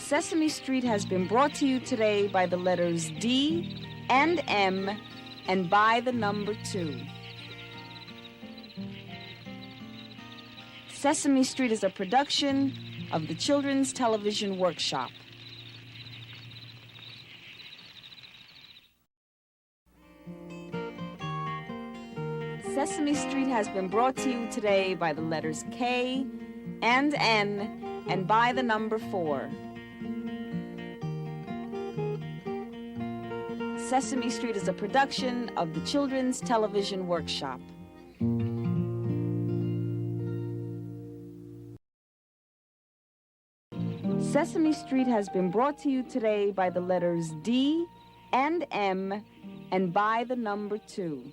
Sesame Street has been brought to you today by the letters D and M and by the number 2. Sesame Street is a production of the Children's Television Workshop. Sesame Street has been brought to you today by the letters K and N and by the number 4. Sesame Street is a production of the Children's Television Workshop. Sesame Street has been brought to you today by the letters D and M and by the number 2.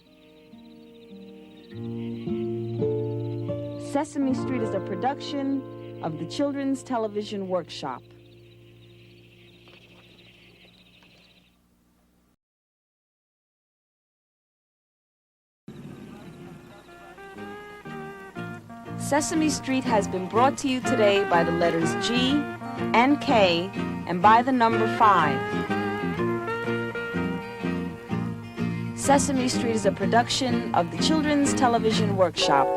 Sesame Street is a production of the Children's Television Workshop. Sesame Street has been brought to you today by the letters G and K and by the number 5. Sesame Street is a production of the Children's Television Workshop.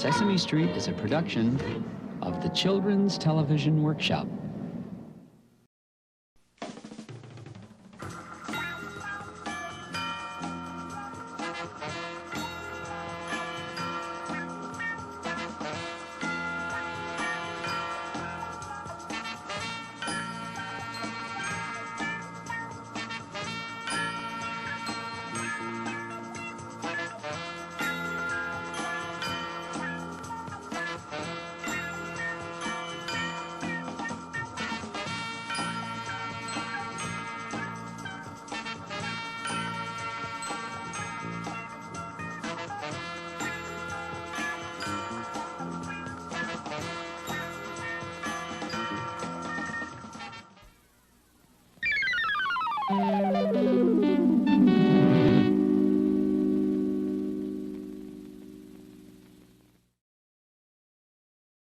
Sesame Street is a production of the Children's Television Workshop.